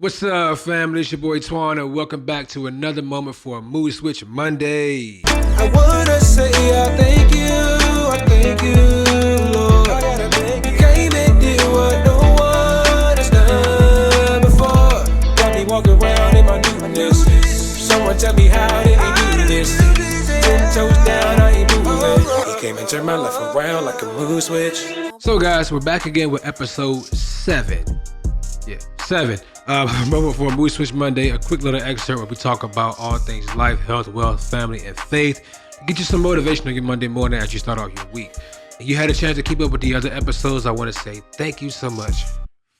What's up, family? It's your boy Twan, and welcome back to another moment for a Mood Switch Monday. I wanna say I thank you, Lord. You came and did what no one has done before. Got me walking around in my newness. Someone tell me how did he do this? 10 toes down, I ain't moving. He came and turned my life around like a mood switch. So, guys, we're back again with episode 7. Yeah, 7. Moment for a Mood Switch Monday, a quick little excerpt where we talk about all things life, health, wealth, family, and faith. Get you some motivation on your Monday morning as you start off your week. If you had a chance to keep up with the other episodes, I want to say thank you so much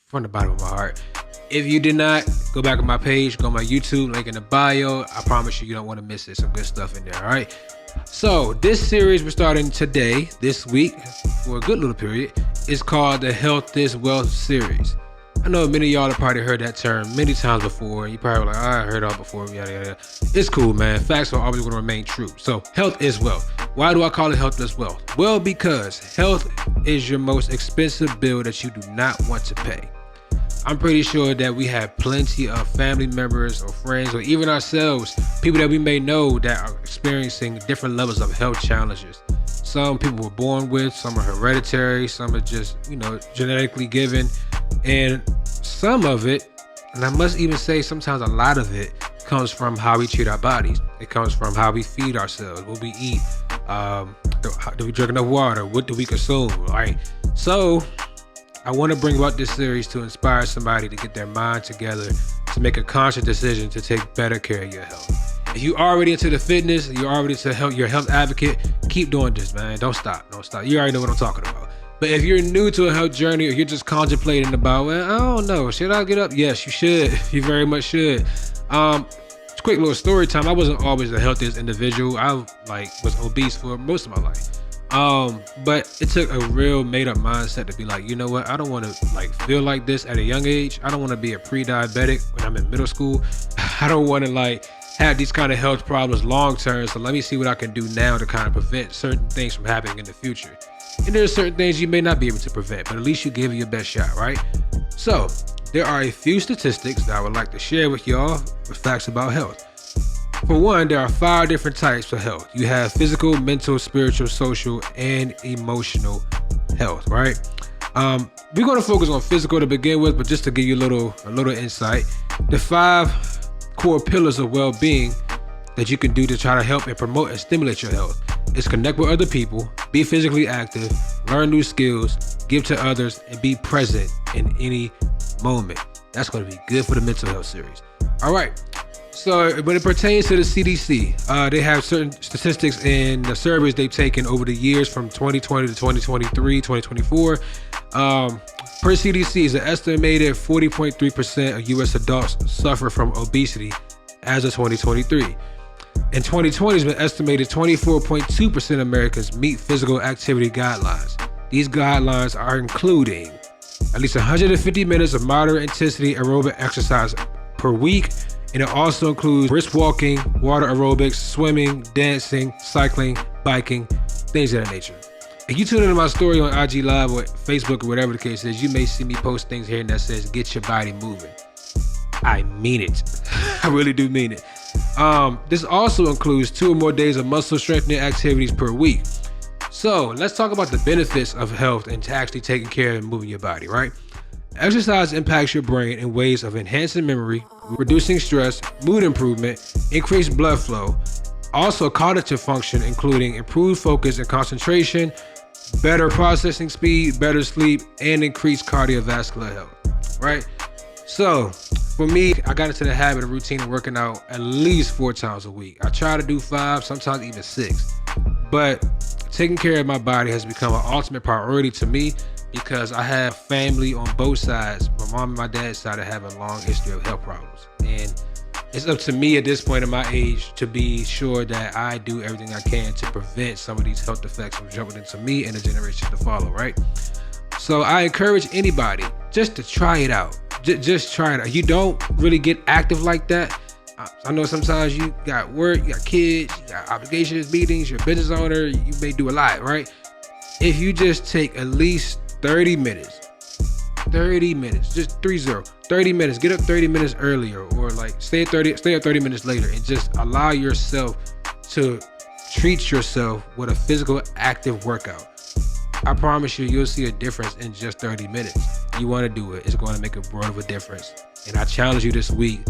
from the bottom of my heart. If you did not, go back on my page, go on my YouTube, link in the bio. I promise you don't want to miss it. Some good stuff in there, all right? So this series we're starting today, this week, for a good little period, is called the Health is Wealth series. I know many of y'all have probably heard that term many times before. You probably were like, I heard it all before, yada, yada. It's cool, man. Facts are always going to remain true. So health is wealth. Why do I call it health is wealth? Well, because health is your most expensive bill that you do not want to pay. I'm pretty sure that we have plenty of family members or friends or even ourselves, people that we may know that are experiencing different levels of health challenges. Some people were born with, some are hereditary, some are just, genetically given. And some of it, and I must even say sometimes a lot of it, comes from how we treat our bodies. It comes from how we feed ourselves, what we eat, do we drink enough water, what do we consume, right? So I want to bring about this series to inspire somebody to get their mind together, to make a conscious decision to take better care of your health. If you're already into the fitness, you're already to help your health advocate, keep doing this, man. Don't stop. You already know what I'm talking about. But if you're new to a health journey or you're just contemplating about, well, I don't know, should I get up? Yes, you should. You very much should. Quick little story time. I wasn't always the healthiest individual. I was obese for most of my life. But it took a real made up mindset to be like, you know what? I don't want to feel like this at a young age. I don't want to be a pre-diabetic when I'm in middle school. I don't want to have these kind of health problems long term. So let me see what I can do now to kind of prevent certain things from happening in the future. And there's certain things you may not be able to prevent, but at least you give it your best shot, right? So there are a few statistics that I would like to share with y'all with facts about health. For one, there are 5 different types of health. You have physical, mental, spiritual, social, and emotional health, right? We're going to focus on physical to begin with, but just to give you a little insight, the 5 core pillars of well-being that you can do to try to help and promote and stimulate your health is connect with other people, be physically active, learn new skills, give to others, and be present in any moment. That's going to be good for the mental health series. All right. So when it pertains to the CDC, they have certain statistics in the surveys they've taken over the years from 2020 to 2023, 2024. Per CDC, is an estimated 40.3% of U.S. adults suffer from obesity as of 2023. In 2020, it's been estimated 24.2% of Americans meet physical activity guidelines. These guidelines are including at least 150 minutes of moderate intensity aerobic exercise per week, and it also includes brisk walking, water aerobics, swimming, dancing, cycling, biking, things of that nature. If you tune into my story on IG Live or Facebook or whatever the case is, you may see me post things here and that says, get your body moving. I mean it. I really do mean it. This also includes 2 or more days of muscle strengthening activities per week. So let's talk about the benefits of health and to actually taking care and moving your body, right? Exercise impacts your brain in ways of enhancing memory, reducing stress, mood improvement, increased blood flow, also cognitive function, including improved focus and concentration, better processing speed, better sleep, and increased cardiovascular health, right? So for me, I got into the habit of routine of working out at least 4 times a week. I try to do 5, sometimes even 6. But taking care of my body has become an ultimate priority to me because I have family on both sides, my mom and my dad's side, that have a long history of health problems. And it's up to me at this point in my age to be sure that I do everything I can to prevent some of these health effects from jumping into me and the generation to follow, right? So I encourage anybody just to try it out. Just try it out. You don't really get active like that. I know sometimes you got work, you got kids, you got obligations, meetings, you're a business owner, you may do a lot, right? If you just take at least 30 minutes, just 30 minutes, get up 30 minutes earlier, or like stay up 30 minutes later, and just allow yourself to treat yourself with a physical active workout. I promise you'll see a difference in just 30 minutes. You want to do it. It's going to make a world of a difference. And I challenge you this week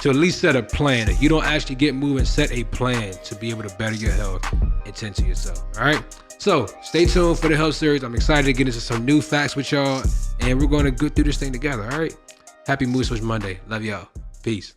to at least set a plan. If you don't actually get moving, set a plan to be able to better your health and tend to yourself. All right. So stay tuned for the health series. I'm excited to get into some new facts with y'all, and we're going to go through this thing together. All right. Happy Mood Switch Monday. Love y'all. Peace.